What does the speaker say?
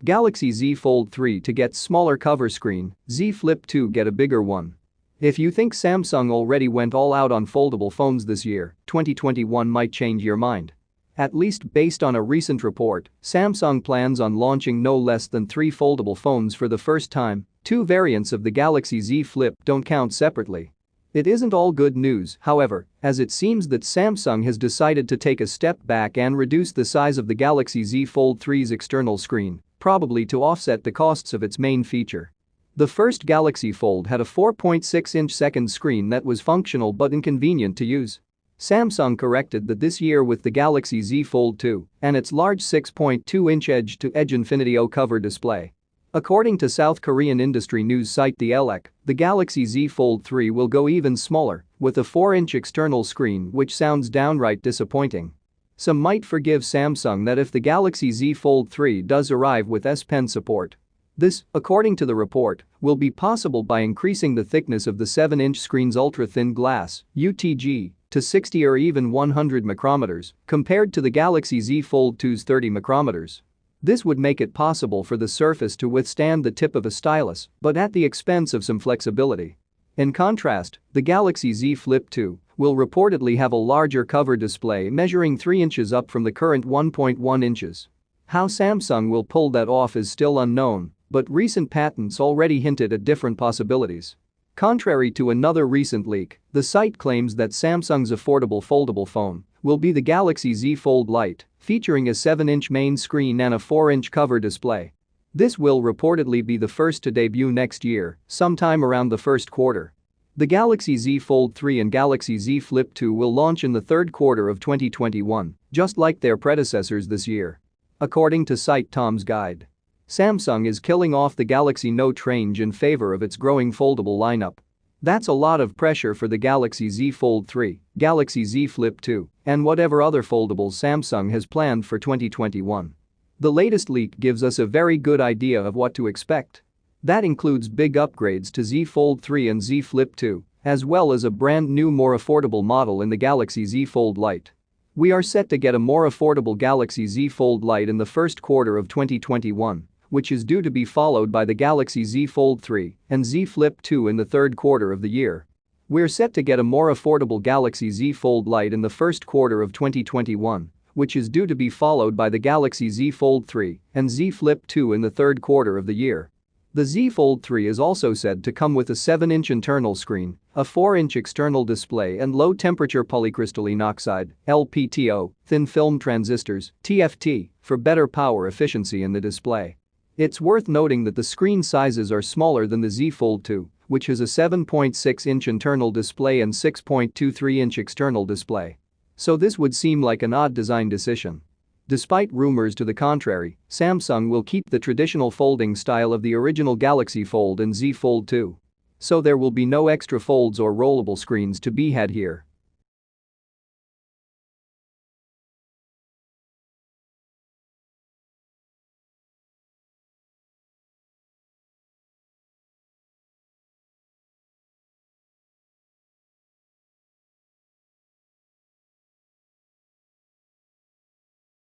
Galaxy Z Fold 3 to get smaller cover screen, Z Flip 2 get a bigger one. If you think Samsung already went all out on foldable phones this year, 2021 might change your mind. At least based on a recent report, Samsung plans on launching no less than 3 foldable phones for the first time. 2 variants of the Galaxy Z Flip don't count separately. It isn't all good news, however, as it seems that Samsung has decided to take a step back and reduce the size of the Galaxy Z Fold 3's external screen, probably to offset the costs of its main feature. The first Galaxy Fold had a 4.6-inch second screen that was functional but inconvenient to use. Samsung corrected that this year with the Galaxy Z Fold 2 and its large 6.2-inch edge-to-edge Infinity O cover display. According to South Korean industry news site The Elec, the Galaxy Z Fold 3 will go even smaller, with a 4-inch external screen, which sounds downright disappointing. Some might forgive Samsung that if the Galaxy Z Fold 3 does arrive with S Pen support. This, according to the report, will be possible by increasing the thickness of the 7-inch screen's ultra-thin glass (UTG) to 60 or even 100 micrometers, compared to the Galaxy Z Fold 2's 30 micrometers. This would make it possible for the surface to withstand the tip of a stylus, but at the expense of some flexibility. In contrast, the Galaxy Z Flip 2 will reportedly have a larger cover display measuring 3 inches up from the current 1.1 inches. How Samsung will pull that off is still unknown, but recent patents already hinted at different possibilities. Contrary to another recent leak, the site claims that Samsung's affordable foldable phone will be the Galaxy Z Fold Lite, featuring a 7-inch main screen and a 4-inch cover display. This will reportedly be the first to debut next year, sometime around the first quarter. The Galaxy Z Fold 3 and Galaxy Z Flip 2 will launch in the third quarter of 2021, just like their predecessors this year. According to site Tom's Guide, Samsung is killing off the Galaxy Note range in favor of its growing foldable lineup. That's a lot of pressure for the Galaxy Z Fold 3, Galaxy Z Flip 2, and whatever other foldables Samsung has planned for 2021. The latest leak gives us a very good idea of what to expect. That includes big upgrades to Z Fold 3 and Z Flip 2, as well as a brand new more affordable model in the Galaxy Z Fold Lite. We are set to get a more affordable Galaxy Z Fold Lite in the first quarter of 2021, which is due to be followed by the Galaxy Z Fold 3 and Z Flip 2 in the third quarter of the year. We're set to get a more affordable Galaxy Z Fold Lite in the first quarter of 2021, which is due to be followed by the Galaxy Z Fold 3 and Z Flip 2 in the third quarter of the year. The Z Fold 3 is also said to come with a 7-inch internal screen, a 4-inch external display and low-temperature polycrystalline oxide (LPTO) thin film transistors (TFT) for better power efficiency in the display. It's worth noting that the screen sizes are smaller than the Z Fold 2, which has a 7.6-inch internal display and 6.23-inch external display. So this would seem like an odd design decision. Despite rumors to the contrary, Samsung will keep the traditional folding style of the original Galaxy Fold and Z Fold 2. So there will be no extra folds or rollable screens to be had here.